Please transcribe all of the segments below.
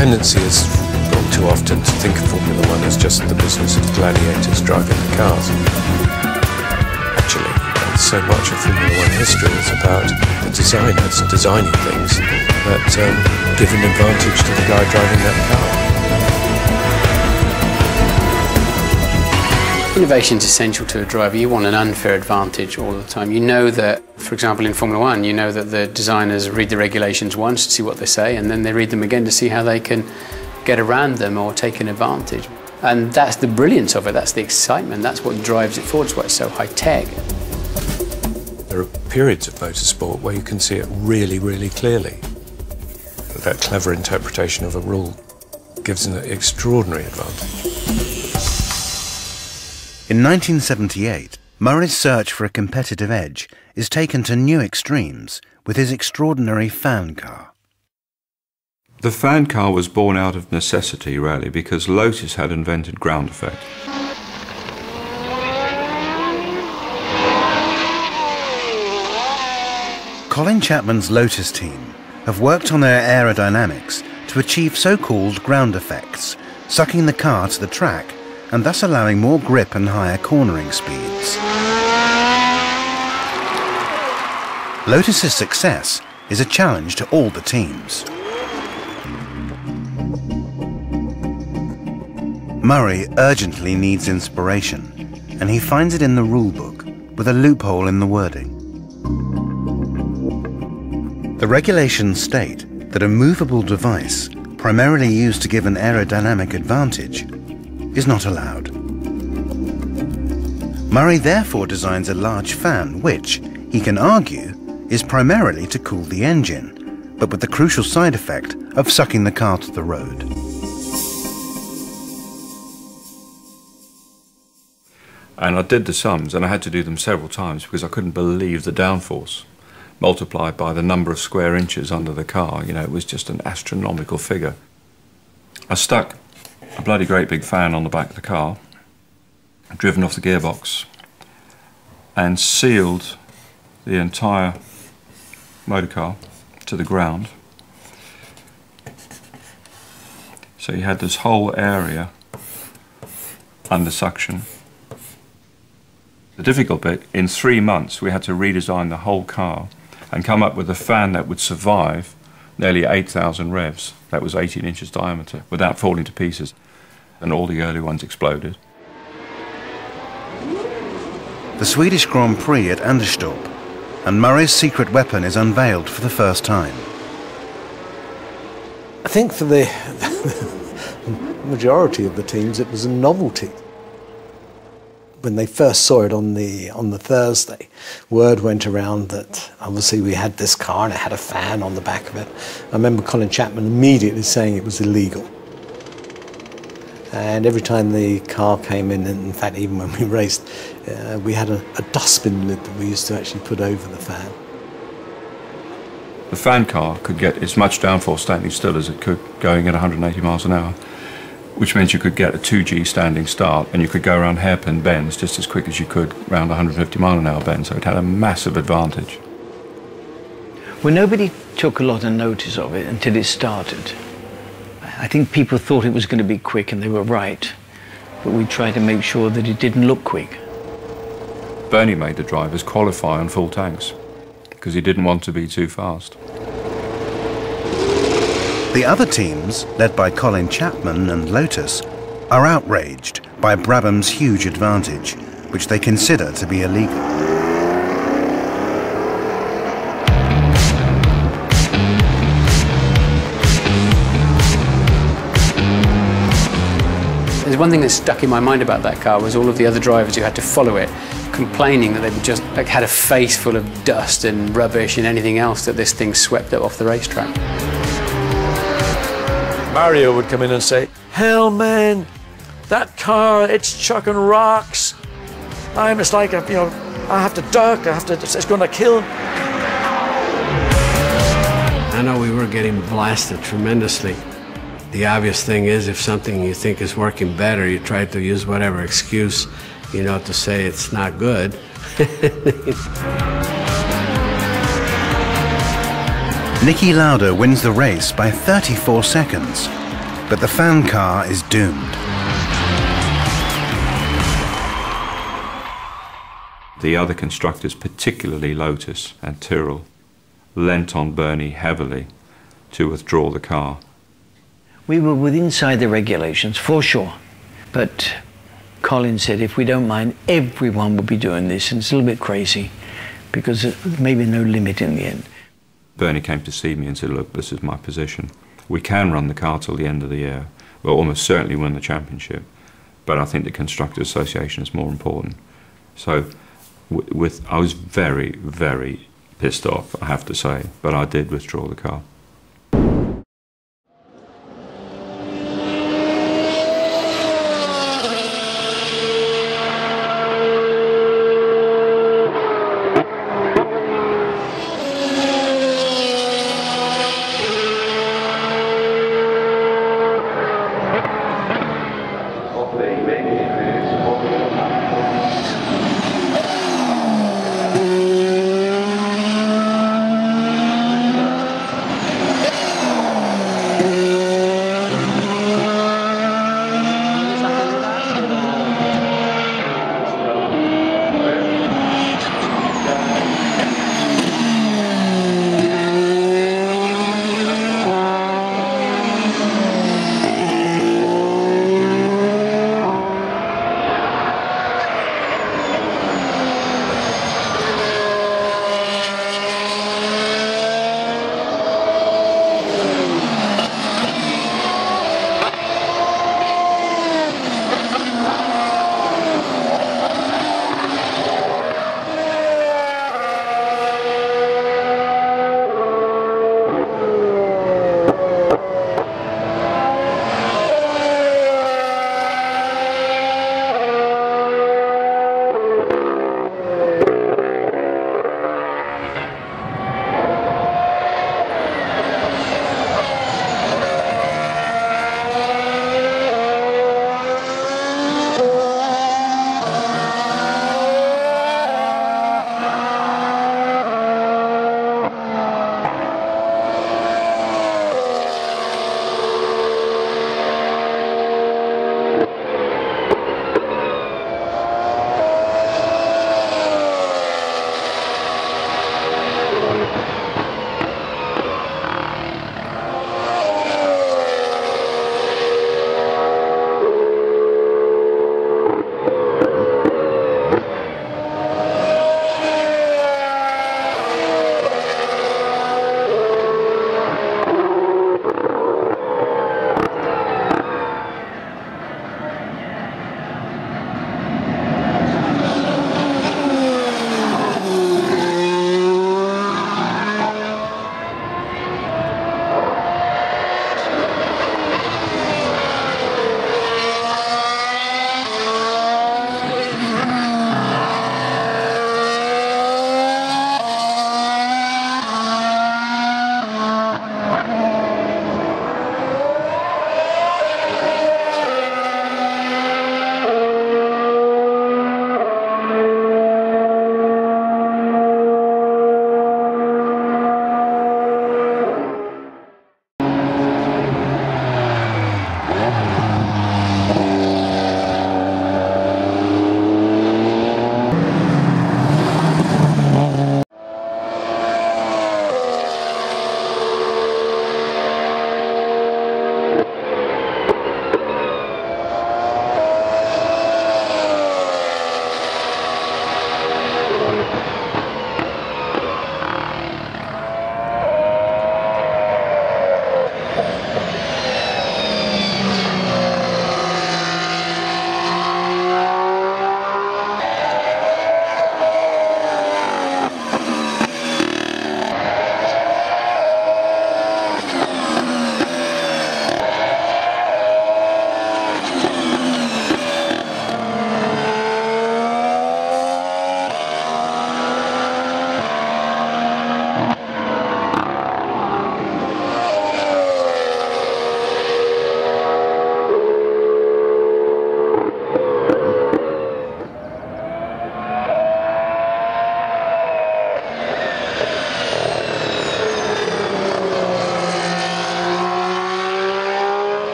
tendency is all too often to think of Formula One as just the business of gladiators driving the cars. Actually, so much of Formula One history is about the designers designing things that give an advantage to the guy driving that car. Innovation is essential to a driver. You want an unfair advantage all the time. You know that, for example, in Formula One, you know that the designers read the regulations once to see what they say, and then they read them again to see how they can get around them or take an advantage. And that's the brilliance of it, that's the excitement, that's what drives it forward, that's why it's so high-tech. There are periods of motorsport where you can see it really, really clearly. That clever interpretation of a rule gives an extraordinary advantage. In 1978, Murray's search for a competitive edge is taken to new extremes with his extraordinary fan car. The fan car was born out of necessity, really, because Lotus had invented ground effect. Colin Chapman's Lotus team have worked on their aerodynamics to achieve so-called ground effects, sucking the car to the track and thus allowing more grip and higher cornering speeds. Lotus's success is a challenge to all the teams. Murray urgently needs inspiration, and he finds it in the rulebook with a loophole in the wording. The regulations state that a movable device, primarily used to give an aerodynamic advantage, is not allowed. Murray therefore designs a large fan which, he can argue, is primarily to cool the engine, but with the crucial side effect of sucking the car to the road. And I did the sums, and I had to do them several times because I couldn't believe the downforce multiplied by the number of square inches under the car. You know, it was just an astronomical figure. I stuck a bloody great big fan on the back of the car, driven off the gearbox, and sealed the entire motor car to the ground. So you had this whole area under suction. The difficult bit, in 3 months we had to redesign the whole car and come up with a fan that would survive nearly 8,000 revs. That was 18 inches diameter, without falling to pieces. And all the early ones exploded. The Swedish Grand Prix at Anderstorp, and Murray's secret weapon is unveiled for the first time. I think for the majority of the teams it was a novelty. When they first saw it on the Thursday, word went around that obviously we had this car and it had a fan on the back of it. I remember Colin Chapman immediately saying it was illegal. And every time the car came in fact even when we raced, we had a dustbin lid that we used to actually put over the fan. The fan car could get as much downforce standing still as it could going at 180 miles an hour, which means you could get a 2G standing start and you could go around hairpin bends just as quick as you could around 150 mile an hour bends, so it had a massive advantage. Well, nobody took a lot of notice of it until it started. I think people thought it was going to be quick, and they were right, but we tried to make sure that it didn't look quick. Bernie made the drivers qualify on full tanks because he didn't want to be too fast. The other teams, led by Colin Chapman and Lotus, are outraged by Brabham's huge advantage, which they consider to be illegal. There's one thing that stuck in my mind about that car was all of the other drivers who had to follow it complaining that they were just had a face full of dust and rubbish and anything else that this thing swept up off the racetrack. Mario would come in and say, "Hell, man, that car, it's chucking rocks. It's like, I have to duck, it's going to kill him." I know we were getting blasted tremendously. The obvious thing is, if something you think is working better, you try to use whatever excuse, to say it's not good. Niki Lauda wins the race by 34 seconds, but the fan car is doomed. The other constructors, particularly Lotus and Tyrrell, lent on Bernie heavily to withdraw the car. We were inside the regulations, for sure. But Colin said, if we don't mind, everyone will be doing this. And it's a little bit crazy, because maybe no limit in the end. Bernie came to see me and said, look, this is my position. We can run the car till the end of the year. We'll almost certainly win the championship. But I think the Constructors Association is more important. So I was very, very pissed off, I have to say, but I did withdraw the car.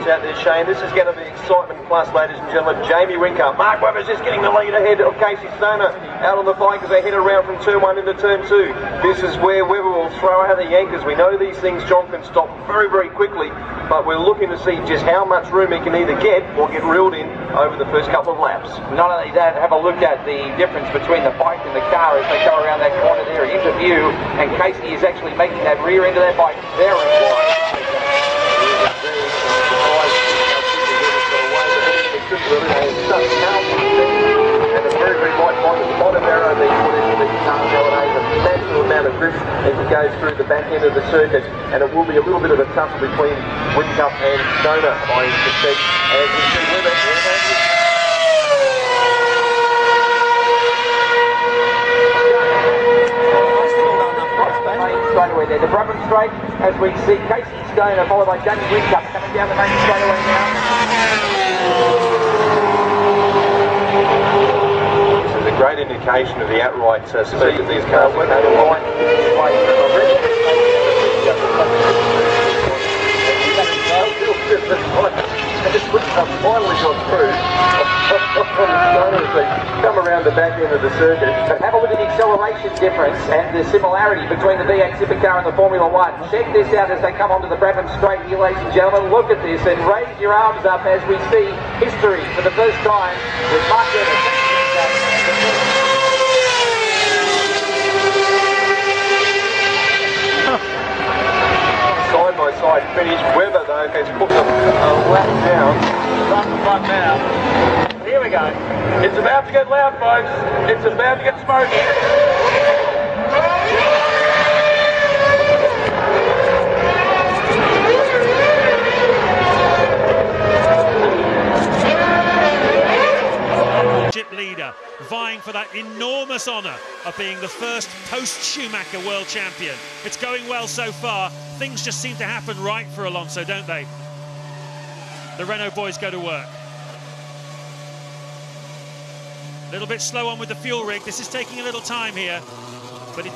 out there, Shane. This is going to be excitement plus, ladies and gentlemen. Jamie Winker. Mark Webber's just getting the lead ahead of Casey Stoner out on the bike as they head around from turn 1 into turn 2. This is where Webber will throw out the yankers. We know these things, John, can stop very, very quickly, but we're looking to see just how much room he can either get or get reeled in over the first couple of laps. Not only that, have a look at the difference between the bike and the car as they go around that corner there into view, and Casey is actually making that rear end of that bike very wide. And a very, very light bike at the bottom arrow there for the car nowadays, a massive amount of grip as it goes through the back end of the circuit, and it will be a little bit of a tussle between Whincup and Stoner, I suspect, as we see Webber. Straightaway there, the Brabham straight, as we see Casey Stoner followed by Jamie Whincup coming down the main straightaway now. This is a great indication of the outright speed of these cars. Finally got through. Come around the back end of the circuit. But have a look at the acceleration difference and the similarity between the V8 Supercar and the Formula 1. Check this out as they come onto the Brabham straight here, ladies and gentlemen. Look at this and raise your arms up as we see history for the first time with Mark Webber. Side by side finish. Webber though has put a lap down. Front now. Here we go. It's about to get loud, folks. It's about to get smoky. Leader vying for that enormous honour of being the first post-Schumacher world champion. It's going well so far. Things just seem to happen right for Alonso, don't they? The Renault boys go to work. A little bit slow on with the fuel rig. This is taking a little time here, but it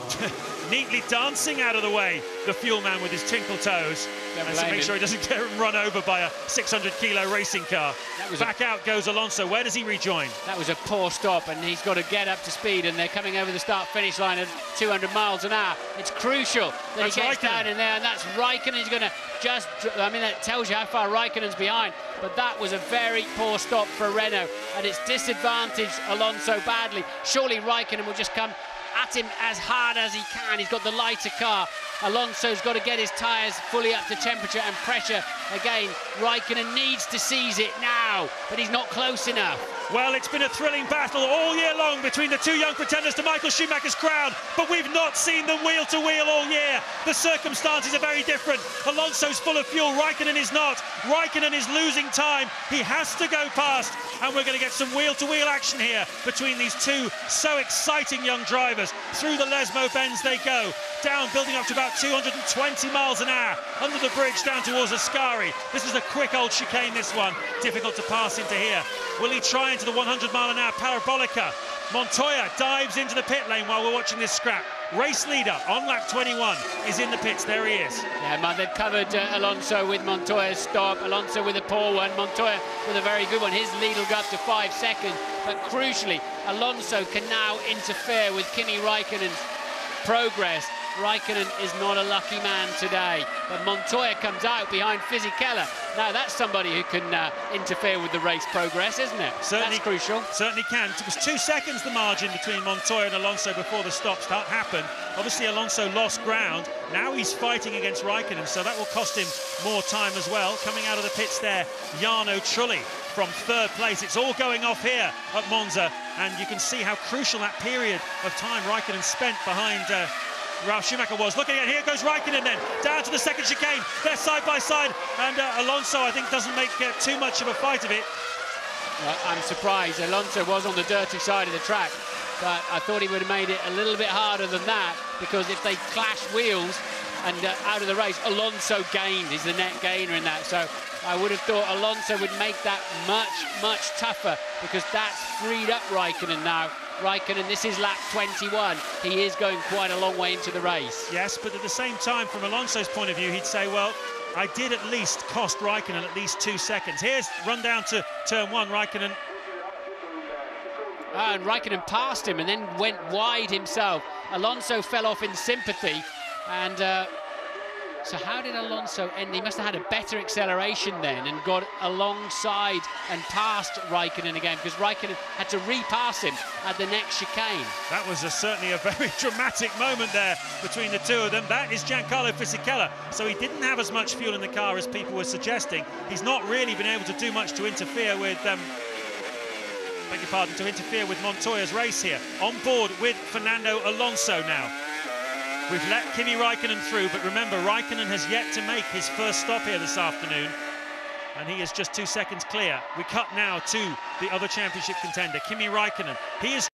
neatly dancing out of the way, the fuel man with his tinkle toes, and to make sure he doesn't get run over by a 600-kilo racing car. Back out goes Alonso. Where does he rejoin? That was a poor stop, and he's got to get up to speed, and they're coming over the start-finish line at 200 miles an hour. It's crucial that he gets down in there, and that's Raikkonen. He's going to just, I mean, that tells you how far Raikkonen's behind, but that was a very poor stop for Renault, and it's disadvantaged Alonso badly. Surely Raikkonen will just come at him as hard as he can. He's got the lighter car. Alonso's got to get his tyres fully up to temperature and pressure again. Raikkonen needs to seize it now, but he's not close enough. Well, it's been a thrilling battle all year long between the two young pretenders to Michael Schumacher's crown, but we've not seen them wheel to wheel all year. The circumstances are very different. Alonso's full of fuel, Raikkonen is not. Raikkonen is losing time. He has to go past, and we're going to get some wheel-to-wheel action here between these two so exciting young drivers. Through the Lesmo bends they go, down, building up to about 220 miles an hour, under the bridge down towards Ascari. This is a quick old chicane, this one. Difficult to pass into here. Will he try into the 100-mile-an-hour parabolica? Montoya dives into the pit lane while we're watching this scrap. Race leader on lap 21 is in the pits. There he is. Yeah, man, they've covered Alonso with Montoya's stop. Alonso with a poor one. Montoya with a very good one. His lead will go up to 5 seconds. But crucially, Alonso can now interfere with Kimi Raikkonen's progress. Raikkonen is not a lucky man today, but Montoya comes out behind Fisichella. Now that's somebody who can interfere with the race progress, isn't it? Certainly, that's crucial. Certainly can. It was 2 seconds the margin between Montoya and Alonso before the stop start happened. Obviously Alonso lost ground. Now he's fighting against Raikkonen, so that will cost him more time as well. Coming out of the pits there, Jarno Trulli from 3rd place. It's all going off here at Monza, and you can see how crucial that period of time Raikkonen spent behind Ralf Schumacher was. Looking at here goes Raikkonen then, down to the second chicane. They're side by side, and Alonso, I think, doesn't make too much of a fight of it. I'm surprised. Alonso was on the dirty side of the track, but I thought he would have made it a little bit harder than that, because if they clash wheels and out of the race, Alonso gained. He's the net gainer in that, so I would have thought Alonso would make that much tougher, because that's freed up Raikkonen now. Raikkonen, this is lap 21. He is going quite a long way into the race. Yes, but at the same time, from Alonso's point of view, he'd say, well, I did at least cost Raikkonen at least 2 seconds. Here's run down to turn 1, Raikkonen. And Raikkonen passed him and then went wide himself. Alonso fell off in sympathy, and so how did Alonso end? He must have had a better acceleration then and got alongside and past Raikkonen again, because Raikkonen had to repass him at the next chicane. That was certainly a very dramatic moment there between the two of them. That is Giancarlo Fisichella. So he didn't have as much fuel in the car as people were suggesting. He's not really been able to do much to interfere with to interfere with Montoya's race here. On board with Fernando Alonso now. We've let Kimi Raikkonen through, but remember, Raikkonen has yet to make his first stop here this afternoon, and he is just 2 seconds clear. We cut now to the other championship contender, Kimi Raikkonen. He is